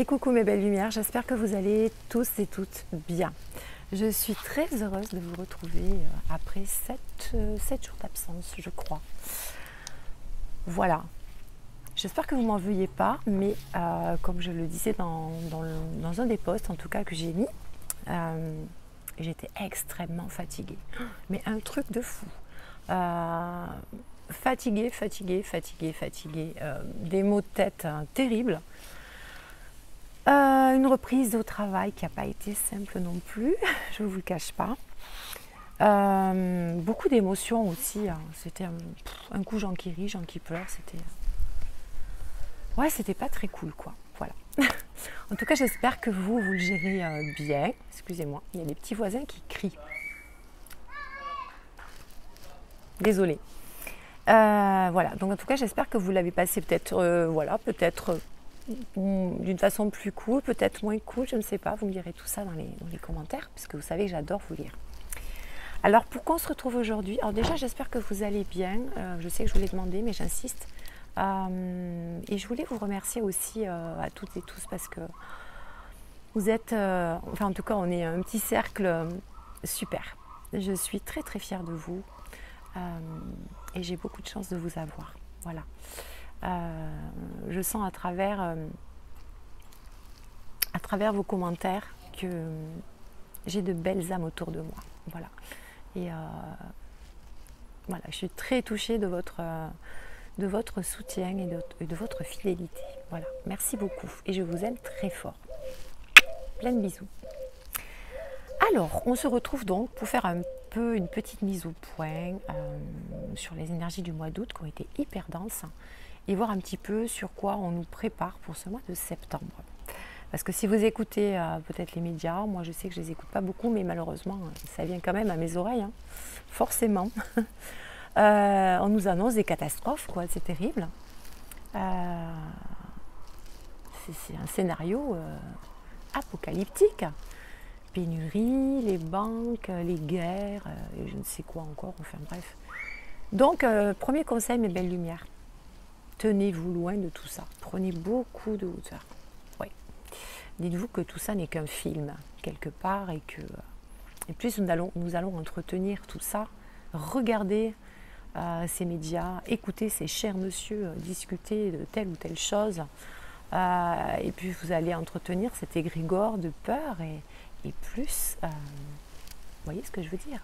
Et coucou mes belles lumières, j'espère que vous allez tous et toutes bien. Je suis très heureuse de vous retrouver après 7 jours d'absence, je crois. Voilà, j'espère que vous ne m'en veuillez pas, mais comme je le disais dans un des posts en tout cas que j'ai mis, j'étais extrêmement fatiguée. Mais un truc de fou. Fatiguée, des maux de tête terribles. Une reprise au travail qui n'a pas été simple non plus, je ne vous le cache pas. Beaucoup d'émotions aussi, hein. C'était un coup j'en qui rit, j'en qui pleure, c'était pas très cool quoi, voilà. En tout cas j'espère que vous le gérez bien. Excusez-moi, il y a des petits voisins qui crient. Désolée. Voilà, donc en tout cas j'espère que vous l'avez passé peut-être d'une façon plus cool, peut-être moins cool, je ne sais pas, vous me direz tout ça dans les commentaires, puisque vous savez que j'adore vous lire. Alors pourquoi on se retrouve aujourd'hui? Alors déjà j'espère que vous allez bien, je sais que je vous l'ai demandé mais j'insiste, et je voulais vous remercier aussi à toutes et tous parce que vous êtes, enfin en tout cas on est un petit cercle super. Je suis très très fière de vous et j'ai beaucoup de chance de vous avoir, voilà. Je sens à travers vos commentaires que j'ai de belles âmes autour de moi. Voilà. Et voilà, je suis très touchée de votre soutien et de votre fidélité. Voilà, merci beaucoup. Et je vous aime très fort. Plein de bisous. Alors, on se retrouve donc pour faire une petite mise au point sur les énergies du mois d'août qui ont été hyper denses. Et voir un petit peu sur quoi on nous prépare pour ce mois de septembre. Parce que si vous écoutez peut-être les médias, moi je sais que je ne les écoute pas beaucoup, mais malheureusement ça vient quand même à mes oreilles, hein, forcément. On nous annonce des catastrophes, quoi, c'est terrible. C'est un scénario apocalyptique. Pénurie, les banques, les guerres, et je ne sais quoi encore, enfin bref. Donc, premier conseil, mes belles lumières. Tenez-vous loin de tout ça. Prenez beaucoup de hauteur. Oui. Dites-vous que tout ça n'est qu'un film, quelque part, et plus nous allons entretenir tout ça, regarder ces médias, écouter ces chers monsieur discuter de telle ou telle chose, et puis vous allez entretenir cet égrégore de peur, et plus, vous voyez ce que je veux dire?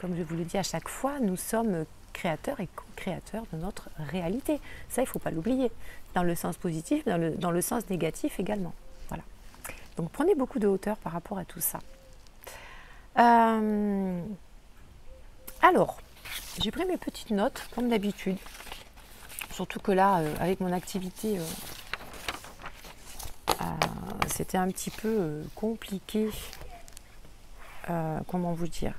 Comme je vous le dis à chaque fois, nous sommes créateurs et co-créateurs de notre réalité. Ça, il ne faut pas l'oublier. Dans le sens positif, dans le sens négatif également. Voilà. Donc, prenez beaucoup de hauteur par rapport à tout ça. Alors, j'ai pris mes petites notes, comme d'habitude. Surtout que là, avec mon activité, c'était un petit peu compliqué. Comment vous dire?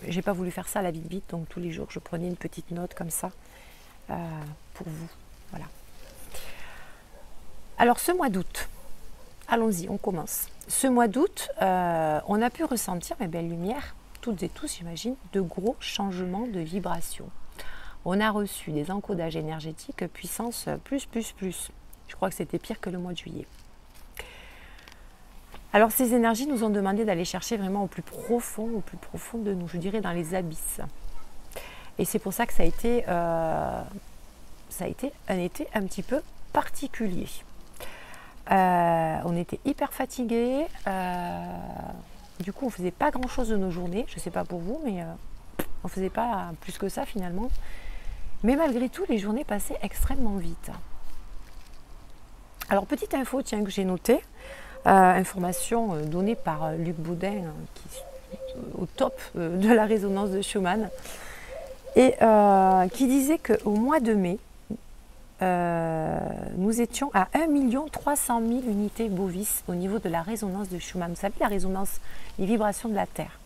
J'ai pas voulu faire ça à la vite, donc tous les jours je prenais une petite note comme ça pour vous. Voilà. Alors ce mois d'août, allons-y, on commence. Ce mois d'août, on a pu ressentir, mes belles lumières, toutes et tous, j'imagine, de gros changements de vibration. On a reçu des encodages énergétiques puissance plus. Je crois que c'était pire que le mois de juillet. Alors ces énergies nous ont demandé d'aller chercher vraiment au plus profond de nous, je dirais dans les abysses. Et c'est pour ça que ça a été un été un petit peu particulier. On était hyper fatigués, du coup on ne faisait pas grand chose de nos journées, je ne sais pas pour vous, mais on ne faisait pas plus que ça finalement. Mais malgré tout, les journées passaient extrêmement vite. Alors petite info, tiens, que j'ai notée. Information donnée par Luc Baudin, qui est au top de la résonance de Schumann, et qui disait qu'au mois de mai, nous étions à 1 300 000 unités bovis au niveau de la résonance de Schumann. Vous savez, la résonance, les vibrations de la Terre,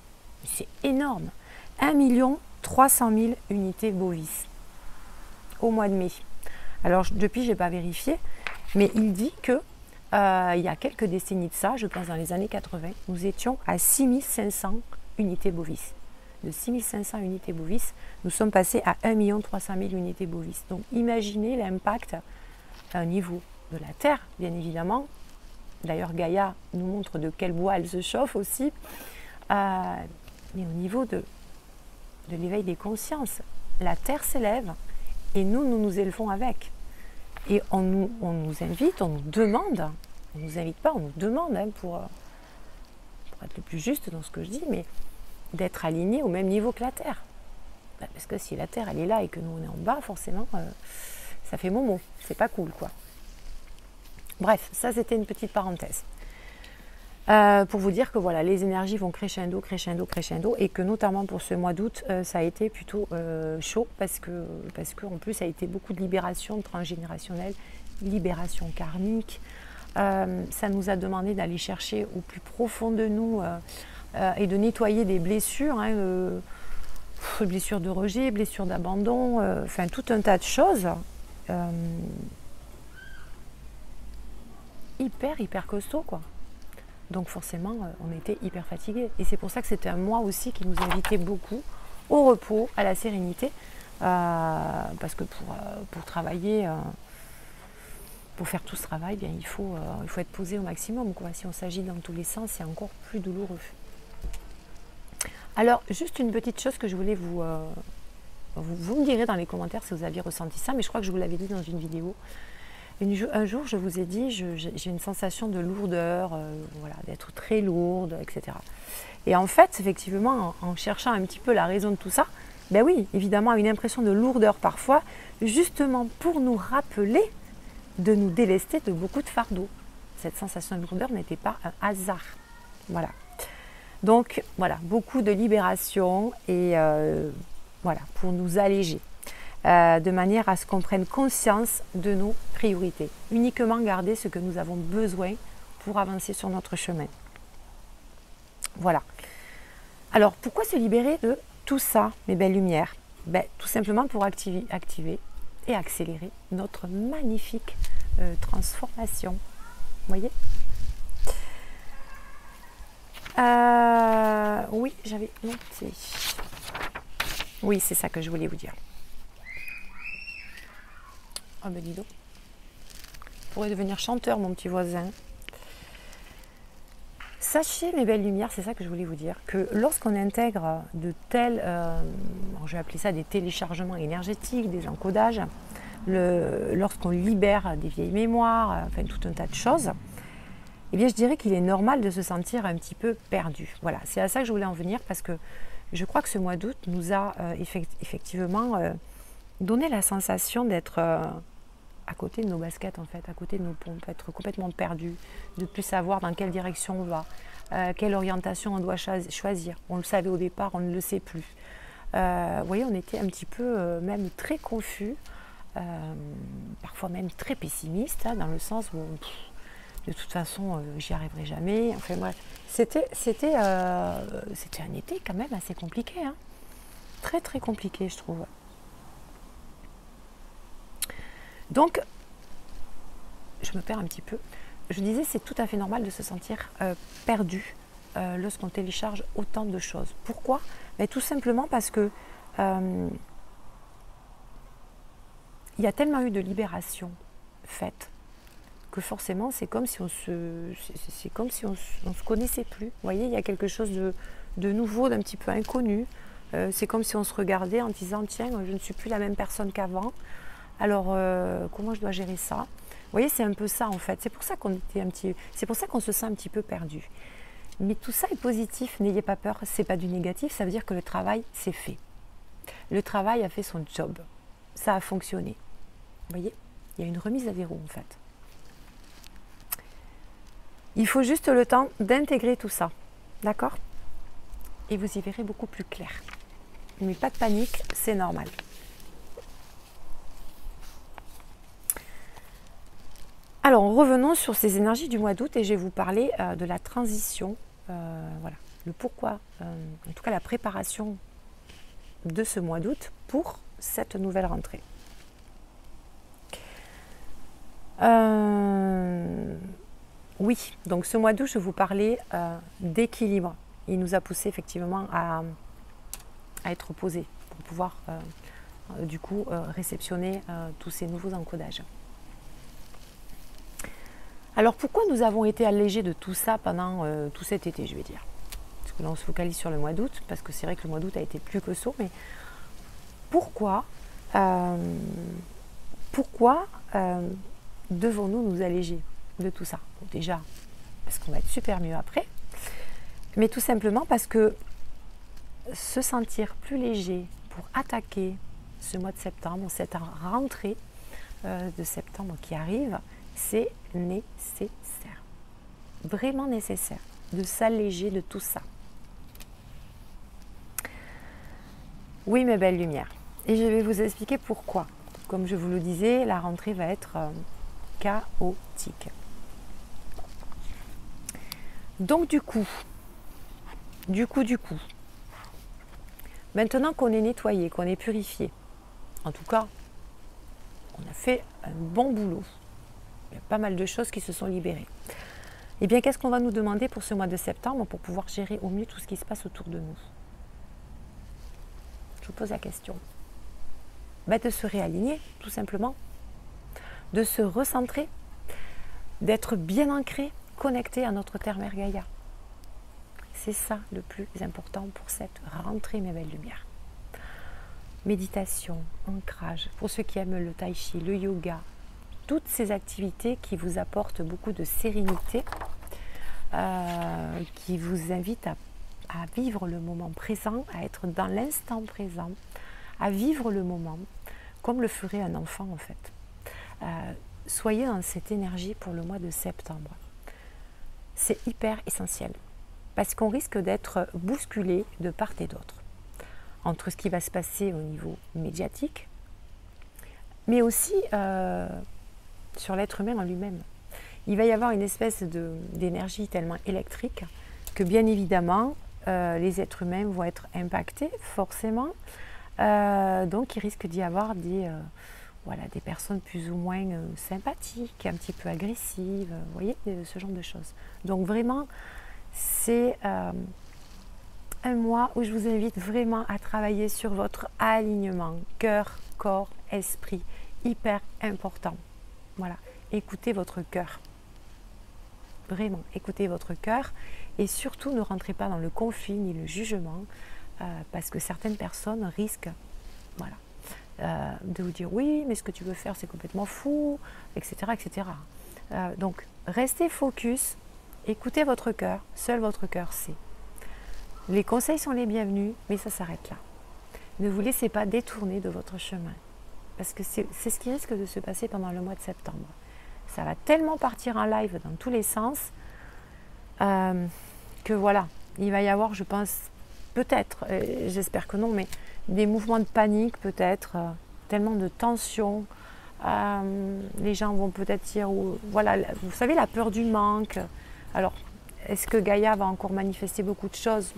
c'est énorme. 1 300 000 unités bovis au mois de mai. Alors depuis, je n'ai pas vérifié, mais il dit que il y a quelques décennies de ça, je pense dans les années 80, nous étions à 6500 unités bovis. De 6500 unités bovis, nous sommes passés à 1 300 000 unités bovis. Donc imaginez l'impact à un niveau de la Terre, bien évidemment. D'ailleurs, Gaïa nous montre de quel bois elle se chauffe aussi. Mais au niveau de l'éveil des consciences, la Terre s'élève et nous nous élevons avec. Et on nous invite, on nous demande, on ne nous invite pas, on nous demande, hein, pour être le plus juste dans ce que je dis, mais d'être aligné au même niveau que la Terre. Parce que si la Terre elle est là et que nous on est en bas, forcément, ça fait momo, c'est pas cool quoi. Bref, ça c'était une petite parenthèse. Pour vous dire que voilà, les énergies vont crescendo, crescendo, crescendo, et que notamment pour ce mois d'août, ça a été plutôt chaud parce que en plus ça a été beaucoup de libération transgénérationnelle, libération karmique. Ça nous a demandé d'aller chercher au plus profond de nous et de nettoyer des blessures, hein, blessures de rejet, blessures d'abandon, enfin tout un tas de choses hyper costaud quoi. Donc forcément, on était hyper fatigués. Et c'est pour ça que c'était un mois aussi qui nous invitait beaucoup au repos, à la sérénité. Parce que pour travailler, pour faire tout ce travail, bien, il faut être posé au maximum, quoi. Si on s'agit dans tous les sens, c'est encore plus douloureux. Alors, juste une petite chose que je voulais vous me direz dans les commentaires si vous aviez ressenti ça, mais je crois que je vous l'avais dit dans une vidéo. Un jour, je vous ai dit, j'ai une sensation de lourdeur, voilà, d'être très lourde, etc. Et en fait, effectivement, en cherchant un petit peu la raison de tout ça, ben oui, évidemment, une impression de lourdeur parfois, justement pour nous rappeler de nous délester de beaucoup de fardeaux. Cette sensation de lourdeur n'était pas un hasard. Voilà. Donc, voilà, beaucoup de libération et voilà, pour nous alléger. De manière à ce qu'on prenne conscience de nos priorités. Uniquement garder ce que nous avons besoin pour avancer sur notre chemin. Voilà. Alors, pourquoi se libérer de tout ça, mes belles lumières? Ben, tout simplement pour activer et accélérer notre magnifique transformation. Vous voyez? Oui, j'avais noté. Oui, c'est ça que je voulais vous dire. Ah ben dis donc, je pourrais devenir chanteur mon petit voisin. Sachez mes belles lumières, c'est ça que je voulais vous dire, que lorsqu'on intègre de tels, je vais appeler ça des téléchargements énergétiques, des encodages, lorsqu'on libère des vieilles mémoires, enfin tout un tas de choses, eh bien je dirais qu'il est normal de se sentir un petit peu perdu. Voilà, c'est à ça que je voulais en venir parce que je crois que ce mois d'août nous a effectivement donné la sensation d'être à côté de nos baskets en fait, à côté de nos pompes, être complètement perdu, de ne plus savoir dans quelle direction on va, quelle orientation on doit choisir. On le savait au départ, on ne le sait plus. Vous voyez, on était un petit peu même très confus, parfois même très pessimiste, hein, dans le sens où de toute façon j'y arriverai jamais. Enfin bref, c'était un été quand même assez compliqué, hein. Très compliqué je trouve. Donc, je me perds un petit peu. Je disais, c'est tout à fait normal de se sentir perdu lorsqu'on télécharge autant de choses. Pourquoi? Ben, tout simplement parce que il y a tellement eu de libération faite que forcément, c'est comme si on se connaissait plus. Vous voyez, il y a quelque chose de nouveau, d'un petit peu inconnu. C'est comme si on se regardait en disant, tiens, je ne suis plus la même personne qu'avant. Alors, comment je dois gérer ça? Vous voyez, c'est un peu ça en fait. C'est pour ça c'est pour ça qu'on se sent un petit peu perdu. Mais tout ça est positif, n'ayez pas peur, c'est pas du négatif, ça veut dire que le travail, c'est fait. Le travail a fait son job. Ça a fonctionné. Vous voyez, il y a une remise à zéro en fait. Il faut juste le temps d'intégrer tout ça. D'accord? Et vous y verrez beaucoup plus clair. Mais pas de panique, c'est normal. Alors, revenons sur ces énergies du mois d'août et je vais vous parler de la transition, voilà, le pourquoi, en tout cas la préparation de ce mois d'août pour cette nouvelle rentrée. Oui, donc ce mois d'août, je vous parlais d'équilibre. Il nous a poussé effectivement à être posé pour pouvoir du coup réceptionner tous ces nouveaux encodages. Alors pourquoi nous avons été allégés de tout ça pendant tout cet été, je vais dire. Parce que là on se focalise sur le mois d'août, parce que c'est vrai que le mois d'août a été plus que chaud, mais pourquoi devons-nous nous alléger de tout ça? Bon, déjà, parce qu'on va être super mieux après, mais tout simplement parce que se sentir plus léger pour attaquer ce mois de septembre, cette rentrée de septembre qui arrive, c'est nécessaire, vraiment nécessaire, de s'alléger de tout ça. Oui, mes belles lumières, et je vais vous expliquer pourquoi. Comme je vous le disais, la rentrée va être chaotique. Donc du coup, maintenant qu'on est nettoyé, qu'on est purifié, en tout cas, on a fait un bon boulot. Il y a pas mal de choses qui se sont libérées. Eh bien, qu'est-ce qu'on va nous demander pour ce mois de septembre pour pouvoir gérer au mieux tout ce qui se passe autour de nous? Je vous pose la question. De se réaligner, tout simplement. De se recentrer. D'être bien ancré, connecté à notre terre-mère Gaïa. C'est ça le plus important pour cette rentrée, mes belles lumières. Méditation, ancrage, pour ceux qui aiment le tai chi, le yoga, toutes ces activités qui vous apportent beaucoup de sérénité, qui vous invitent à vivre le moment présent, à être dans l'instant présent, à vivre le moment comme le ferait un enfant en fait. Soyez dans cette énergie pour le mois de septembre. C'est hyper essentiel parce qu'on risque d'être bousculé de part et d'autre entre ce qui va se passer au niveau médiatique, mais aussi sur l'être humain en lui-même. Il va y avoir une espèce d'énergie tellement électrique que bien évidemment, les êtres humains vont être impactés forcément. Donc il risque d'y avoir des personnes plus ou moins sympathiques, un petit peu agressives, vous voyez, ce genre de choses. Donc vraiment, c'est un mois où je vous invite vraiment à travailler sur votre alignement, cœur, corps, esprit, hyper important. Voilà, écoutez votre cœur. Vraiment, écoutez votre cœur et surtout ne rentrez pas dans le conflit ni le jugement parce que certaines personnes risquent de vous dire oui, mais ce que tu veux faire c'est complètement fou, etc. etc. Donc restez focus, écoutez votre cœur, seul votre cœur sait. Les conseils sont les bienvenus, mais ça s'arrête là. Ne vous laissez pas détourner de votre chemin parce que c'est ce qui risque de se passer pendant le mois de septembre. Ça va tellement partir en live dans tous les sens que voilà, il va y avoir, je pense, peut-être, j'espère que non, mais des mouvements de panique peut-être, tellement de tension. Les gens vont peut-être dire, voilà, vous savez, la peur du manque. Alors, est-ce que Gaïa va encore manifester beaucoup de choses?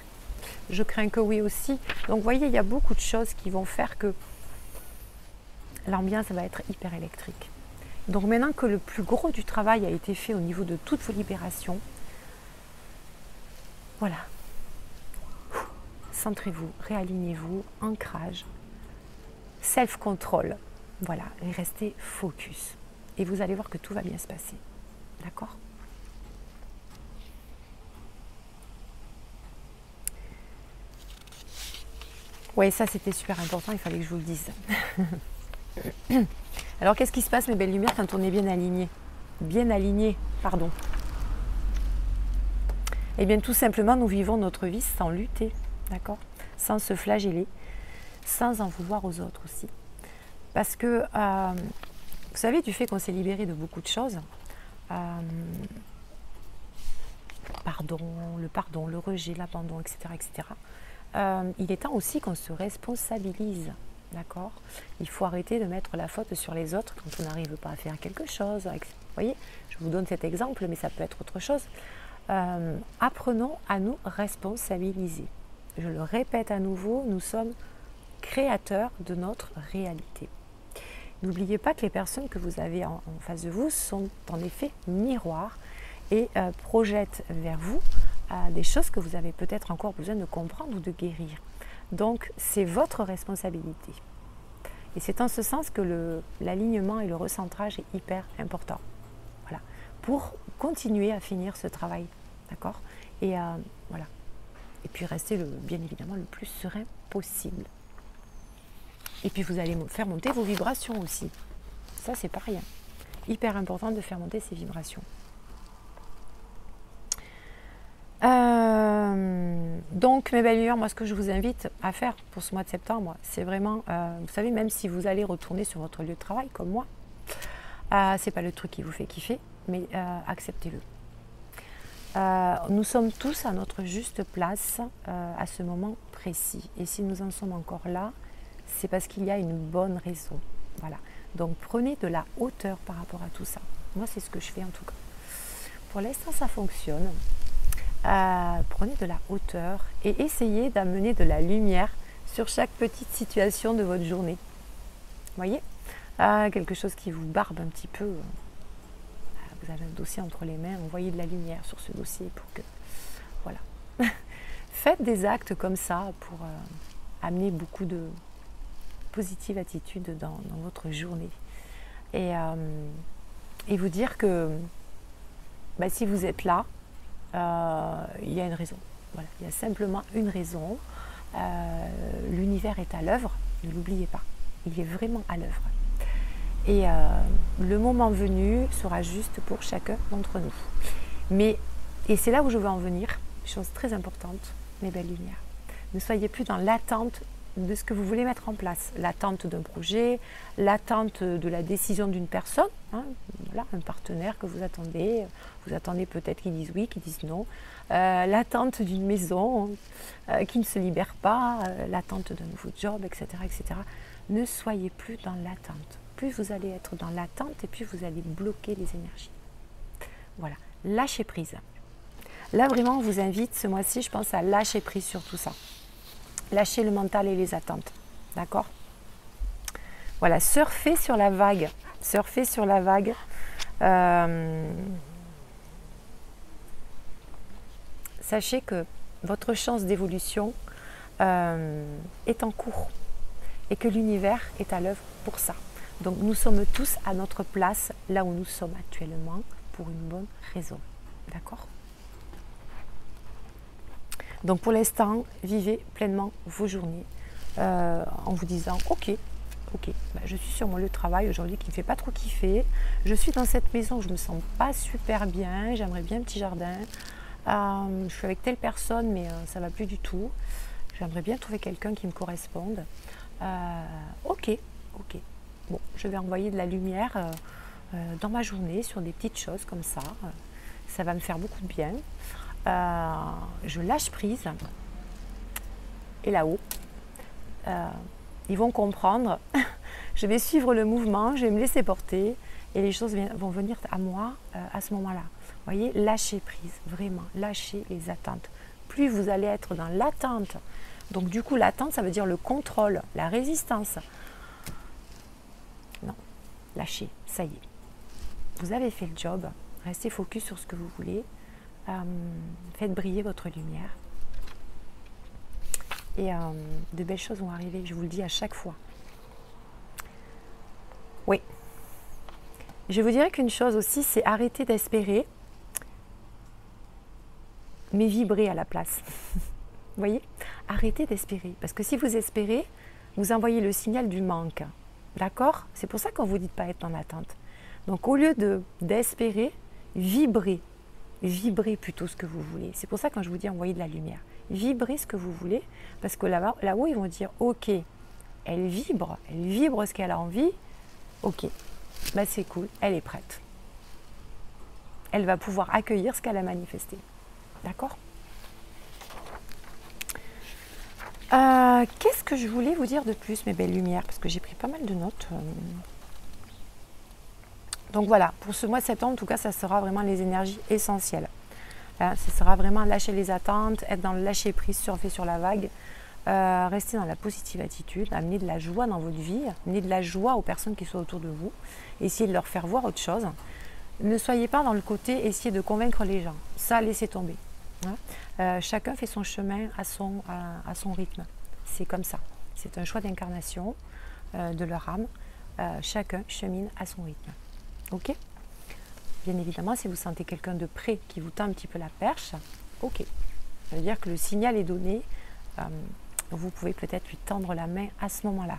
Je crains que oui aussi. Donc, vous voyez, il y a beaucoup de choses qui vont faire que l'ambiance va être hyper électrique. Donc maintenant que le plus gros du travail a été fait au niveau de toutes vos libérations, voilà, centrez-vous, réalignez-vous, ancrage, self-control, voilà, et restez focus. Et vous allez voir que tout va bien se passer, d'accord? Oui, ça c'était super important, il fallait que je vous le dise. Alors qu'est-ce qui se passe, mes belles lumières, quand on est bien aligné? Bien aligné, pardon. Eh bien tout simplement, nous vivons notre vie sans lutter, d'accord? Sans se flageller, sans en vouloir aux autres aussi. Parce que, vous savez, du fait qu'on s'est libéré de beaucoup de choses, le pardon, le rejet, l'abandon, etc., etc., il est temps aussi qu'on se responsabilise. D'accord? Il faut arrêter de mettre la faute sur les autres quand on n'arrive pas à faire quelque chose. Vous voyez, je vous donne cet exemple, mais ça peut être autre chose. Apprenons à nous responsabiliser. Je le répète à nouveau, nous sommes créateurs de notre réalité. N'oubliez pas que les personnes que vous avez en face de vous sont en effet miroirs et projettent vers vous des choses que vous avez peut-être encore besoin de comprendre ou de guérir. Donc, c'est votre responsabilité. Et c'est en ce sens que l'alignement et le recentrage est hyper important. Voilà. pour continuer à finir ce travail. D'accord? Et voilà. Et puis rester bien évidemment le plus serein possible. Et puis vous allez faire monter vos vibrations aussi. Ça, c'est pas rien. Hyper important de faire monter ces vibrations. Donc mes belles lumières, moi ce que je vous invite à faire pour ce mois de septembre, c'est vraiment, vous savez, même si vous allez retourner sur votre lieu de travail comme moi, c'est pas le truc qui vous fait kiffer, mais acceptez-le. Nous sommes tous à notre juste place à ce moment précis. Et si nous en sommes encore là, c'est parce qu'il y a une bonne raison. Voilà. Donc prenez de la hauteur par rapport à tout ça. Moi, c'est ce que je fais en tout cas. Pour l'instant, ça fonctionne. Prenez de la hauteur et essayez d'amener de la lumière sur chaque petite situation de votre journée. Vous voyez, quelque chose qui vous barbe un petit peu. Vous avez un dossier entre les mains, envoyez de la lumière sur ce dossier pour que... Voilà. Faites des actes comme ça pour amener beaucoup de positive attitude dans votre journée. Et vous dire que si vous êtes là, il y a une raison. Voilà, il y a simplement une raison. L'univers est à l'œuvre, ne l'oubliez pas. Il est vraiment à l'œuvre. Et le moment venu sera juste pour chacun d'entre nous. Et c'est là où je veux en venir, chose très importante, mes belles lumières. Ne soyez plus dans l'attente de ce que vous voulez mettre en place. L'attente d'un projet, l'attente de la décision d'une personne, hein, voilà, un partenaire que vous attendez peut-être qu'ils disent oui, qu'ils disent non, l'attente d'une maison qui ne se libère pas, l'attente d'un nouveau job, etc., etc. Ne soyez plus dans l'attente. Plus vous allez être dans l'attente et plus vous allez bloquer les énergies. Voilà, lâchez prise. Là vraiment, on vous invite ce mois-ci, je pense, à lâcher prise sur tout ça. Lâchez le mental et les attentes, d'accord? Voilà, surfez sur la vague. Surfez sur la vague. Sachez que votre chance d'évolution est en cours et que l'univers est à l'œuvre pour ça. Donc nous sommes tous à notre place, là où nous sommes actuellement, pour une bonne raison. D'accord? Donc pour l'instant, vivez pleinement vos journées en vous disant ok, je suis sur mon lieu de travail aujourd'hui qui ne me fait pas trop kiffer. Je suis dans cette maison où je ne me sens pas super bien, j'aimerais bien un petit jardin. Je suis avec telle personne mais ça ne va plus du tout. J'aimerais bien trouver quelqu'un qui me corresponde. Ok. Bon, je vais envoyer de la lumière dans ma journée sur des petites choses comme ça. Ça va me faire beaucoup de bien. Je lâche prise. Et là-haut, ils vont comprendre. Je vais suivre le mouvement, je vais me laisser porter et les choses vont venir à moi à ce moment-là. Vous voyez, lâchez prise, vraiment, lâchez les attentes. Plus vous allez être dans l'attente, donc du coup l'attente ça veut dire le contrôle, la résistance. Non, lâchez, ça y est. Vous avez fait le job, restez focus sur ce que vous voulez, faites briller votre lumière. Et de belles choses vont arriver, je vous le dis à chaque fois. Oui. Je vous dirais qu'une chose aussi, c'est arrêter d'espérer, mais vibrer à la place. Vous voyez? Arrêtez d'espérer. Parce que si vous espérez, vous envoyez le signal du manque. D'accord? C'est pour ça qu'on ne vous dit de ne pas être en attente. Donc au lieu d'espérer, vibrez. Vibrez plutôt ce que vous voulez. C'est pour ça que quand je vous dis envoyer de la lumière, vibrez ce que vous voulez, parce que là-haut, ils vont dire, ok, elle vibre ce qu'elle a envie, ok, ben c'est cool, elle est prête. Elle va pouvoir accueillir ce qu'elle a manifesté. D'accord? Qu'est-ce que je voulais vous dire de plus, mes belles lumières? Parce que j'ai pris pas mal de notes. Donc voilà, pour ce mois de septembre, en tout cas, ça sera vraiment les énergies essentielles. Hein, ce sera vraiment lâcher les attentes, être dans le lâcher prise, surfer sur la vague, rester dans la positive attitude, amener de la joie dans votre vie, amener de la joie aux personnes qui sont autour de vous, essayer de leur faire voir autre chose. Ne soyez pas dans le côté essayer de convaincre les gens. Ça, laissez tomber. Hein. Chacun fait son chemin à son rythme. C'est comme ça. C'est un choix d'incarnation de leur âme. Chacun chemine à son rythme. Ok? Bien évidemment, si vous sentez quelqu'un de près qui vous tend un petit peu la perche, ok. Ça veut dire que le signal est donné. Vous pouvez peut-être lui tendre la main à ce moment-là.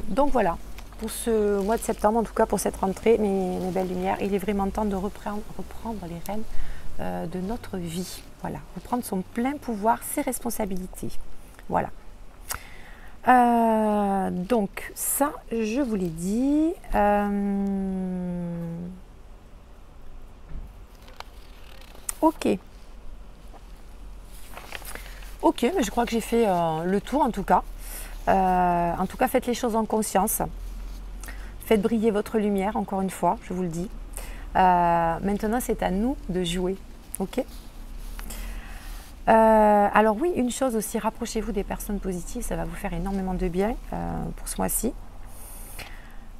Donc voilà, pour ce mois de septembre, en tout cas pour cette rentrée, mes belles lumières, il est vraiment temps de reprendre les rênes de notre vie. Voilà, reprendre son plein pouvoir, ses responsabilités. Voilà. Donc ça, je vous l'ai dit. Ok. Ok, mais je crois que j'ai fait le tour en tout cas. En tout cas, faites les choses en conscience. Faites briller votre lumière, encore une fois, je vous le dis. Maintenant, c'est à nous de jouer. Ok. Alors oui, une chose aussi, rapprochez-vous des personnes positives, ça va vous faire énormément de bien pour ce mois-ci.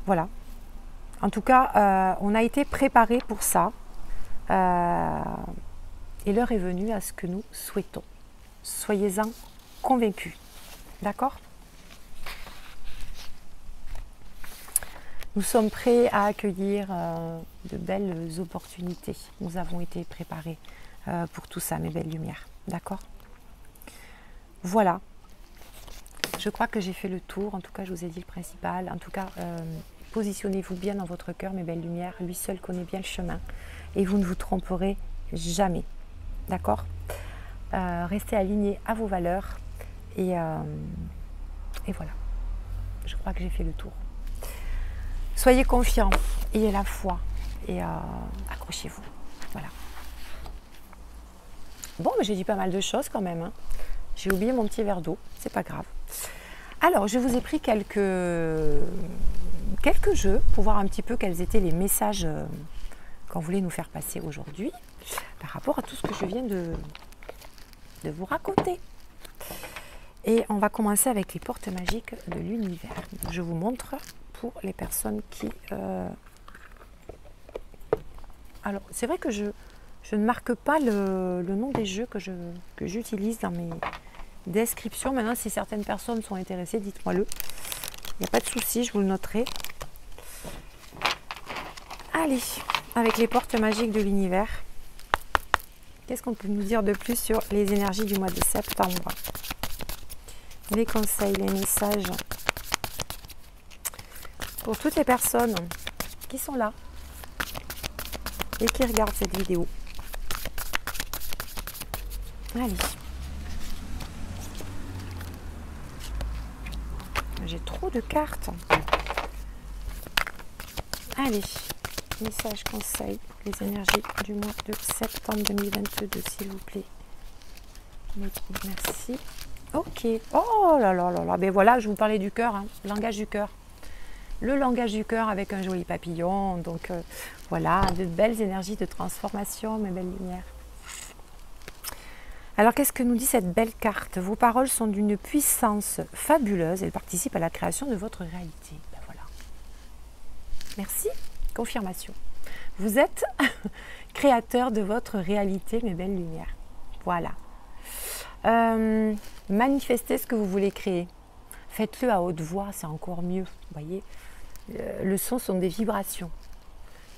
Voilà. En tout cas, on a été préparé pour ça. Et l'heure est venue à ce que nous souhaitons. Soyez-en convaincus. D'accord ? Nous sommes prêts à accueillir de belles opportunités. Nous avons été préparés pour tout ça, mes belles lumières. D'accord ? Voilà. Je crois que j'ai fait le tour. En tout cas, je vous ai dit le principal. En tout cas, positionnez-vous bien dans votre cœur, mes belles lumières. Lui seul connaît bien le chemin. Et vous ne vous tromperez jamais. D'accord ? Restez alignés à vos valeurs. Et voilà. Je crois que j'ai fait le tour. Soyez confiants, ayez la foi et accrochez-vous. Voilà. Bon, mais j'ai dit pas mal de choses quand même. Hein. J'ai oublié mon petit verre d'eau, c'est pas grave. Alors, je vous ai pris quelques jeux pour voir un petit peu quels étaient les messages qu'on voulait nous faire passer aujourd'hui par rapport à tout ce que je viens de vous raconter. Et on va commencer avec les portes magiques de l'univers. Je vous montre pour les personnes qui... Alors, c'est vrai que je ne marque pas le nom des jeux que j'utilise dans mes descriptions. Maintenant, si certaines personnes sont intéressées, dites-moi-le. Il n'y a pas de souci, je vous le noterai. Allez, avec les portes magiques de l'univers. Qu'est-ce qu'on peut nous dire de plus sur les énergies du mois de septembre? Les conseils, les messages pour toutes les personnes qui sont là et qui regardent cette vidéo. Allez. J'ai trop de cartes. Allez. Message, conseil, les énergies du mois de septembre 2022, s'il vous plaît. Merci. Ok. Oh là là là là. Ben voilà, je vous parlais du cœur, hein. Langage du cœur. Le langage du cœur avec un joli papillon. Donc voilà, de belles énergies de transformation, mes belles lumières. Alors qu'est-ce que nous dit cette belle carte? Vos paroles sont d'une puissance fabuleuse. Elles participent à la création de votre réalité. Ben voilà. Merci. Confirmation. Vous êtes créateur de votre réalité, mes belles lumières. Voilà. Manifestez ce que vous voulez créer. Faites-le à haute voix, c'est encore mieux. Vous voyez, le son sont des vibrations.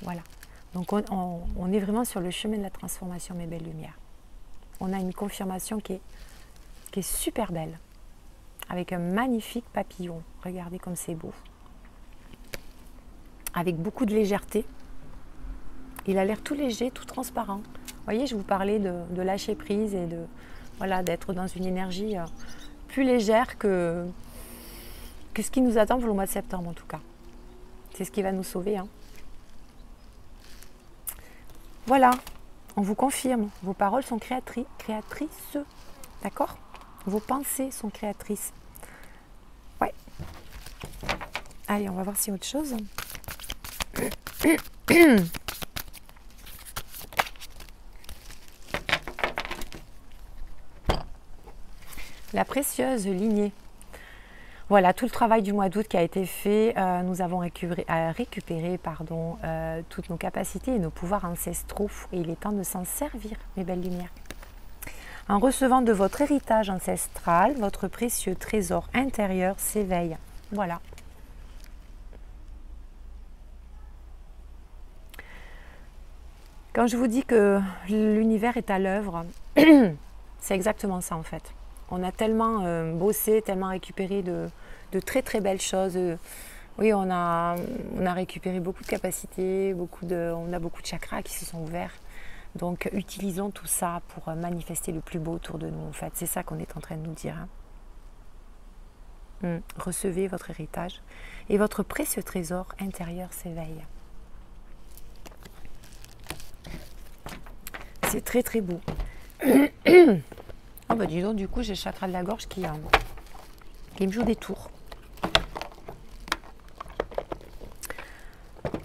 Voilà. Donc on est vraiment sur le chemin de la transformation, mes belles lumières. On a une confirmation qui est super belle. Avec un magnifique papillon. Regardez comme c'est beau. Avec beaucoup de légèreté. Il a l'air tout léger, tout transparent. Vous voyez, je vous parlais de lâcher prise et d'être dans une énergie plus légère que ce qui nous attend pour le mois de septembre en tout cas. C'est ce qui va nous sauver. Hein. Voilà, on vous confirme, vos paroles sont créatrices, d'accord? Vos pensées sont créatrices. Ouais. Allez, on va voir si autre chose. La précieuse lignée. Voilà, tout le travail du mois d'août qui a été fait. Nous avons récupéré toutes nos capacités et nos pouvoirs ancestraux. Et il est temps de s'en servir, mes belles lumières. En recevant de votre héritage ancestral, votre précieux trésor intérieur s'éveille. Voilà. Quand je vous dis que l'univers est à l'œuvre, c'est exactement ça en fait. On a tellement bossé, tellement récupéré de très très belles choses. Oui, on a récupéré beaucoup de capacités, on a beaucoup de chakras qui se sont ouverts. Donc utilisons tout ça pour manifester le plus beau autour de nous en fait. C'est ça qu'on est en train de nous dire. Hein. Recevez votre héritage et votre précieux trésor intérieur s'éveille. C'est très très beau. Oh bah dis donc, du coup j'ai le chakra de la gorge qui me joue des tours.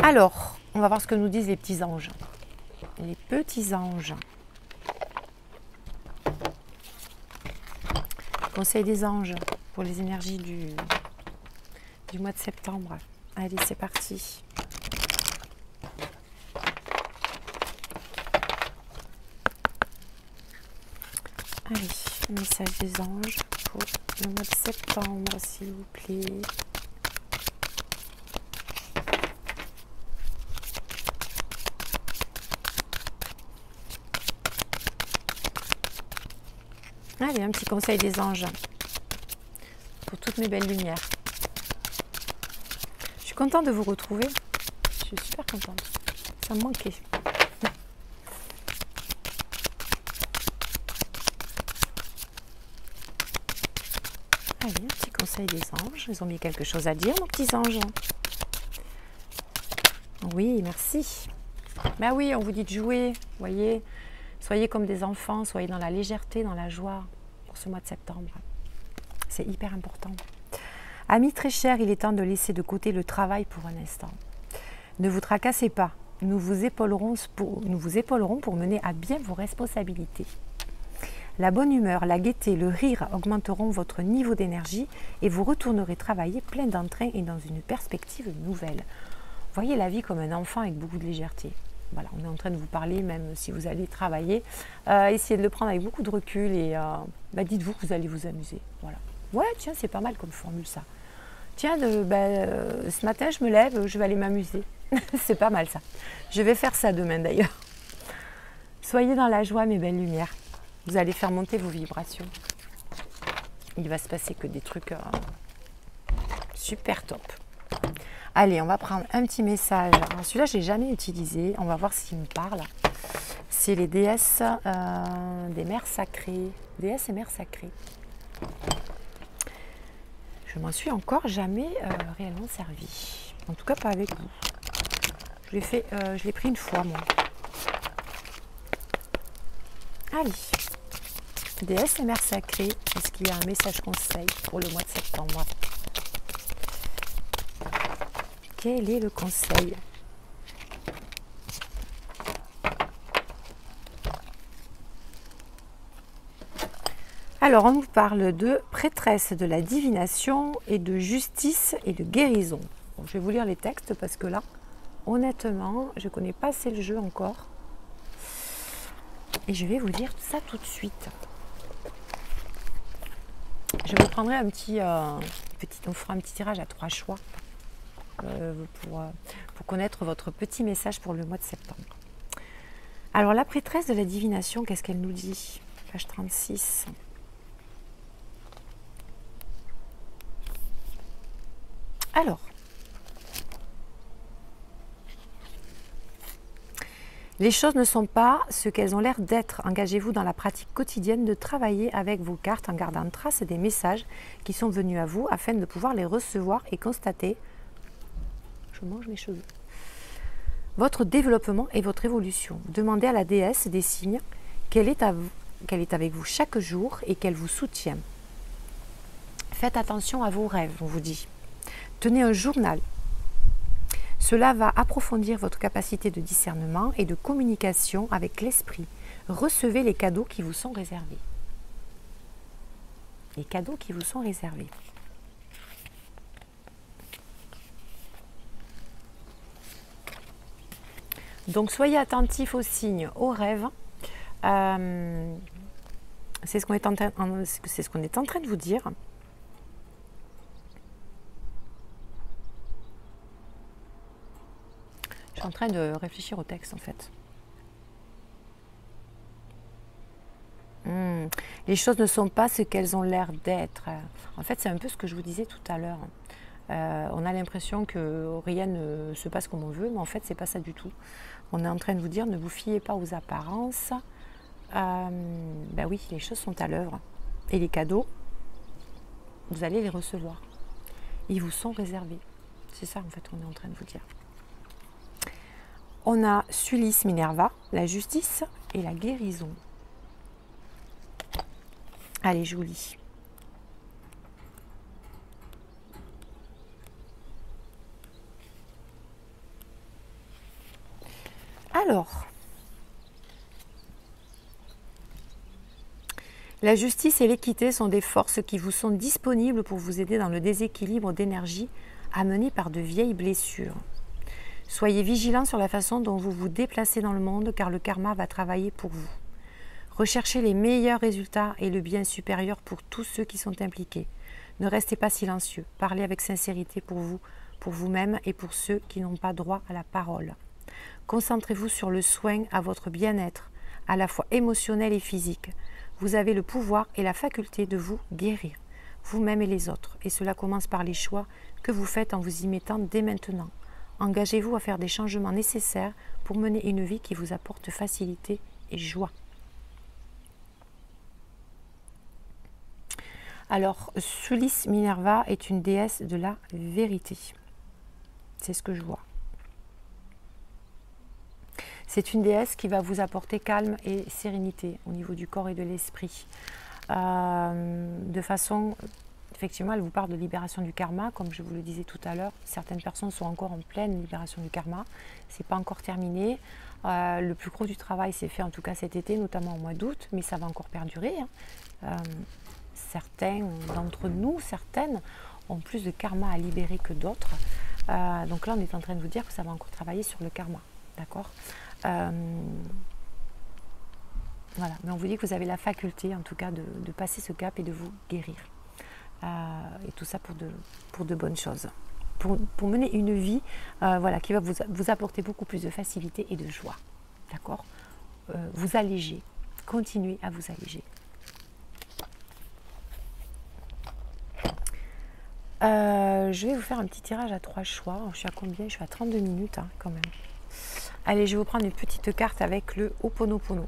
Alors, on va voir ce que nous disent les petits anges. Les petits anges. Conseil des anges pour les énergies du mois de septembre. Allez, c'est parti. Allez, message des anges pour le mois de septembre, s'il vous plaît. Allez, un petit conseil des anges pour toutes mes belles lumières. Je suis contente de vous retrouver. Je suis super contente. Ça me manquait. Allez, un petit conseil des anges. Ils ont mis quelque chose à dire, nos petits anges. Oui, merci. Ben oui, on vous dit de jouer, voyez. Soyez comme des enfants, soyez dans la légèreté, dans la joie pour ce mois de septembre. C'est hyper important. Amis très chers, il est temps de laisser de côté le travail pour un instant. Ne vous tracassez pas. Nous vous épaulerons pour mener à bien vos responsabilités. La bonne humeur, la gaieté, le rire augmenteront votre niveau d'énergie et vous retournerez travailler plein d'entrain et dans une perspective nouvelle. Voyez la vie comme un enfant avec beaucoup de légèreté. Voilà, on est en train de vous parler, même si vous allez travailler, essayez de le prendre avec beaucoup de recul et dites-vous que vous allez vous amuser. Voilà. Ouais, tiens, c'est pas mal comme formule ça. Tiens, ce matin, je me lève, je vais aller m'amuser. C'est pas mal ça. Je vais faire ça demain d'ailleurs. Soyez dans la joie, mes belles lumières. Vous allez faire monter vos vibrations. Il va se passer que des trucs super top. Allez, on va prendre un petit message. Celui-là, je ne l'ai jamais utilisé. On va voir s'il me parle. C'est les déesses des mers sacrées. Déesses et mers sacrées. Je m'en suis encore jamais réellement servi. En tout cas, pas avec vous. Je l'ai pris une fois, moi. Allez. Déesses et mers sacrées. Est-ce qu'il y a un message conseil pour le mois de septembre ? Quel est le conseil? Alors, on nous parle de prêtresse de la divination et de justice et de guérison. Bon, je vais vous lire les textes parce que là, honnêtement, je ne connais pas assez le jeu encore. Et je vais vous lire ça tout de suite. Je vous prendrai on fera un petit tirage à 3 choix. Pour connaître votre petit message pour le mois de septembre. Alors, la prêtresse de la divination, qu'est-ce qu'elle nous dit? Page 36. Alors, les choses ne sont pas ce qu'elles ont l'air d'être. Engagez-vous dans la pratique quotidienne de travailler avec vos cartes en gardant trace des messages qui sont venus à vous afin de pouvoir les recevoir et constater. Je mange mes cheveux. Votre développement et votre évolution. Demandez à la déesse des signes qu'elle est avec vous chaque jour et qu'elle vous soutient. Faites attention à vos rêves, on vous dit. Tenez un journal. Cela va approfondir votre capacité de discernement et de communication avec l'esprit. Recevez les cadeaux qui vous sont réservés. Les cadeaux qui vous sont réservés. Donc, soyez attentifs aux signes, aux rêves. C'est ce qu'on est en train de vous dire. Je suis en train de réfléchir au texte, en fait. Les choses ne sont pas ce qu'elles ont l'air d'être. En fait, c'est un peu ce que je vous disais tout à l'heure. On a l'impression que rien ne se passe comme on veut, mais en fait, c'est pas ça du tout. On est en train de vous dire, ne vous fiez pas aux apparences. Ben oui, les choses sont à l'œuvre. Et les cadeaux, vous allez les recevoir. Ils vous sont réservés. C'est ça, en fait, qu'on est en train de vous dire. On a Sulis Minerva, la justice et la guérison. Allez, je vous lis. Alors, la justice et l'équité sont des forces qui vous sont disponibles pour vous aider dans le déséquilibre d'énergie amené par de vieilles blessures. Soyez vigilants sur la façon dont vous vous déplacez dans le monde car le karma va travailler pour vous. Recherchez les meilleurs résultats et le bien supérieur pour tous ceux qui sont impliqués. Ne restez pas silencieux. Parlez avec sincérité pour vous, pour vous-même et pour ceux qui n'ont pas droit à la parole. Concentrez-vous sur le soin à votre bien-être, à la fois émotionnel et physique. Vous avez le pouvoir et la faculté de vous guérir, vous-même et les autres. Et cela commence par les choix que vous faites en vous y mettant dès maintenant. Engagez-vous à faire des changements nécessaires pour mener une vie qui vous apporte facilité et joie. Alors, Sulis Minerva est une déesse de la vérité. C'est ce que je vois. C'est une déesse qui va vous apporter calme et sérénité au niveau du corps et de l'esprit. De façon, effectivement, elle vous parle de libération du karma, comme je vous le disais tout à l'heure. Certaines personnes sont encore en pleine libération du karma. Ce n'est pas encore terminé. Le plus gros du travail s'est fait en tout cas cet été, notamment au mois d'août, mais ça va encore perdurer. Certains d'entre nous, certaines, ont plus de karma à libérer que d'autres. Donc là, on est en train de vous dire que ça va encore travailler sur le karma. D'accord ? Voilà, mais on vous dit que vous avez la faculté, en tout cas, de passer ce cap et de vous guérir. Et tout ça pour de bonnes choses. Pour mener une vie voilà, qui va vous apporter beaucoup plus de facilité et de joie. D'accord ? Vous alléger. Continuez à vous alléger. Je vais vous faire un petit tirage à 3 choix. Je suis à combien? Je suis à 32 minutes quand même. Allez, je vais vous prendre une petite carte avec le Ho'oponopono.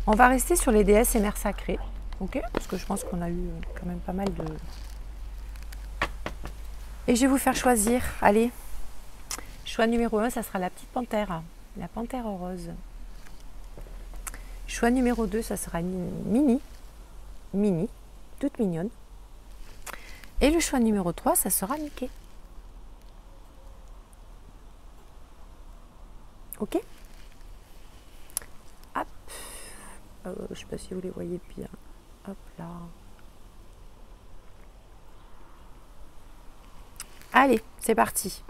On va rester sur les déesses et mères sacrées. Ok? Parce que je pense qu'on a eu quand même pas mal de... Et je vais vous faire choisir. Allez, choix numéro 1, ça sera la petite panthère. La panthère rose. Choix numéro 2, ça sera Minnie. Minnie, toute mignonne. Et le choix numéro 3, ça sera Mickey. Ok? Hop. Je ne sais pas si vous les voyez bien. Hop là. Allez, c'est parti.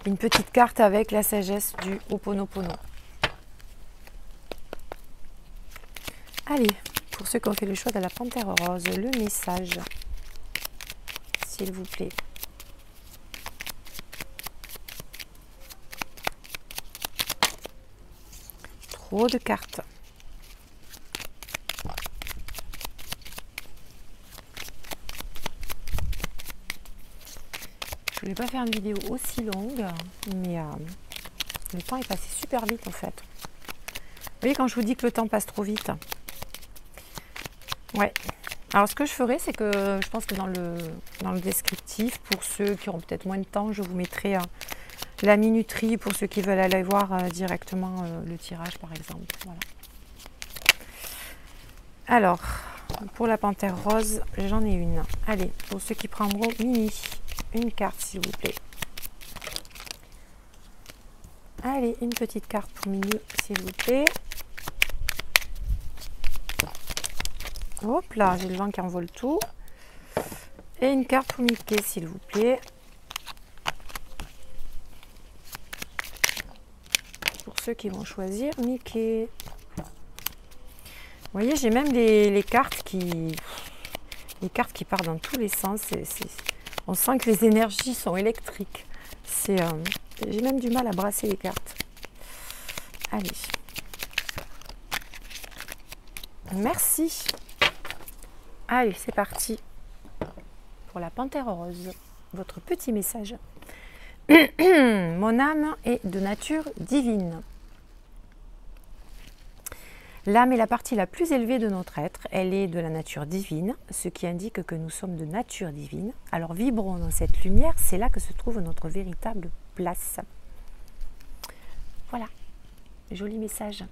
Une petite carte avec la sagesse du Ho'oponopono. Allez. Pour ceux qui ont fait le choix de la panthère rose, le message, s'il vous plaît. Trop de cartes. Je voulais pas faire une vidéo aussi longue, mais le temps est passé super vite en fait. Vous voyez quand je vous dis que le temps passe trop vite. Ouais. Alors ce que je ferai, c'est que je pense que dans le descriptif, pour ceux qui auront peut-être moins de temps, je vous mettrai la minuterie pour ceux qui veulent aller voir directement le tirage par exemple. Voilà. Alors, pour la panthère rose, j'en ai une. Allez, pour ceux qui prendront Minnie, une carte s'il vous plaît. Allez, une petite carte pour Minnie s'il vous plaît. Hop là, j'ai le vent qui envole tout. Et une carte pour Mickey, s'il vous plaît. Pour ceux qui vont choisir Mickey. Vous voyez, j'ai même les cartes qui partent dans tous les sens. On sent que les énergies sont électriques. J'ai même du mal à brasser les cartes. Allez. Merci. Allez, c'est parti pour la panthère rose. Votre petit message. Mon âme est de nature divine. L'âme est la partie la plus élevée de notre être. Elle est de la nature divine, ce qui indique que nous sommes de nature divine. Alors vibrons dans cette lumière, c'est là que se trouve notre véritable place. Voilà, joli message.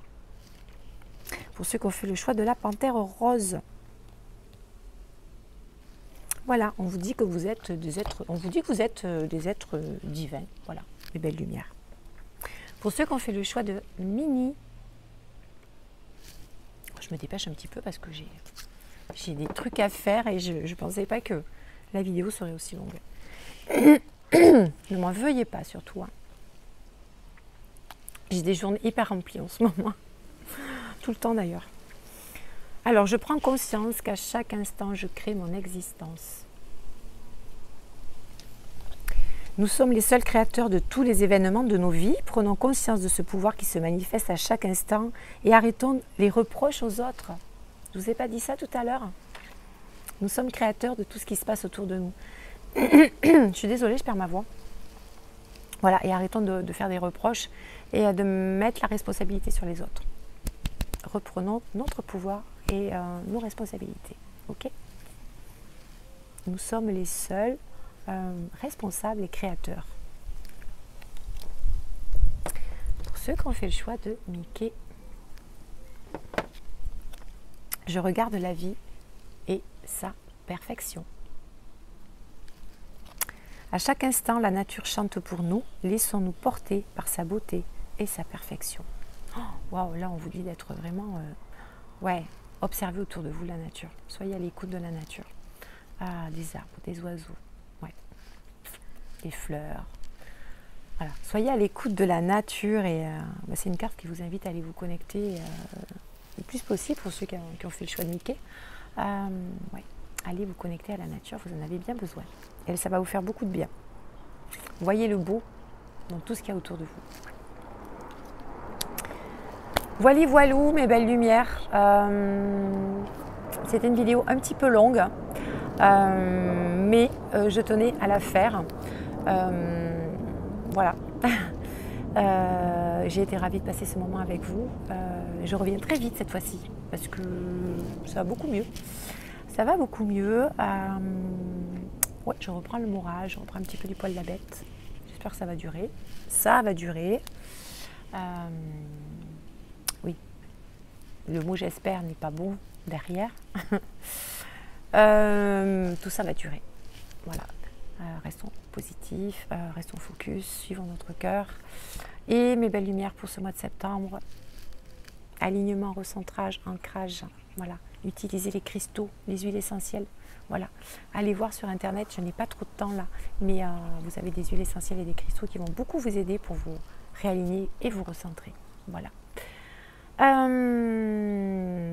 Pour ceux qui ont fait le choix de la panthère rose. Voilà, on vous dit que vous êtes des êtres, des êtres divins. Voilà, les belles lumières. Pour ceux qui ont fait le choix de mini, je me dépêche un petit peu parce que j'ai des trucs à faire et je ne pensais pas que la vidéo serait aussi longue. Ne m'en veuillez pas surtout. Hein. J'ai des journées hyper remplies en ce moment. Tout le temps d'ailleurs. Alors, je prends conscience qu'à chaque instant, je crée mon existence. Nous sommes les seuls créateurs de tous les événements de nos vies. Prenons conscience de ce pouvoir qui se manifeste à chaque instant et arrêtons les reproches aux autres. Je ne vous ai pas dit ça tout à l'heure? Nous sommes créateurs de tout ce qui se passe autour de nous. Je suis désolée, je perds ma voix. Voilà, et arrêtons de faire des reproches et de mettre la responsabilité sur les autres. Reprenons notre pouvoir et nos responsabilités. Ok? Nous sommes les seuls responsables et créateurs. Pour ceux qui ont fait le choix de Mickey, je regarde la vie et sa perfection. À chaque instant, la nature chante pour nous. Laissons-nous porter par sa beauté et sa perfection. Waouh, là on vous dit d'être vraiment observez autour de vous la nature, soyez à l'écoute de la nature, des arbres, des oiseaux, des fleurs, voilà, soyez à l'écoute de la nature et c'est une carte qui vous invite à aller vous connecter le plus possible pour ceux qui ont fait le choix de Mickey. Allez vous connecter à la nature, vous en avez bien besoin et ça va vous faire beaucoup de bien. Voyez le beau dans tout ce qu'il y a autour de vous. Voilà, voilou, mes belles lumières. C'était une vidéo un petit peu longue, mais je tenais à la faire. Voilà. J'ai été ravie de passer ce moment avec vous. Je reviens très vite cette fois-ci, parce que ça va beaucoup mieux. Ça va beaucoup mieux. Je reprends le moral, je reprends un petit peu du poil de la bête. J'espère que ça va durer. Ça va durer. Oui, le mot j'espère n'est pas bon derrière. Tout ça va durer. Voilà. Restons positifs, restons focus, suivons notre cœur. Et mes belles lumières pour ce mois de septembre. Alignement, recentrage, ancrage. Voilà. Utilisez les cristaux, les huiles essentielles. Voilà. Allez voir sur internet, je n'ai pas trop de temps là, mais vous avez des huiles essentielles et des cristaux qui vont beaucoup vous aider pour vous réaligner et vous recentrer. Voilà.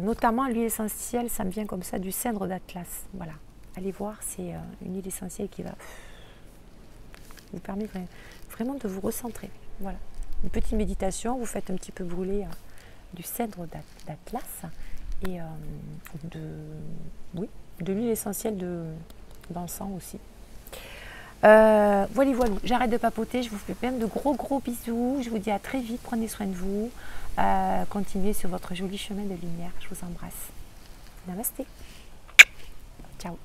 Notamment l'huile essentielle, ça me vient comme ça du cèdre d'Atlas. Voilà. Allez voir, c'est une huile essentielle qui va vous permettre vraiment de vous recentrer. Voilà. Une petite méditation, vous faites un petit peu brûler du cèdre d'Atlas et de l'huile essentielle d'encens aussi. Voilà, j'arrête de papoter, je vous fais plein de gros bisous, je vous dis à très vite, prenez soin de vous, continuez sur votre joli chemin de lumière, je vous embrasse. Namasté. Ciao.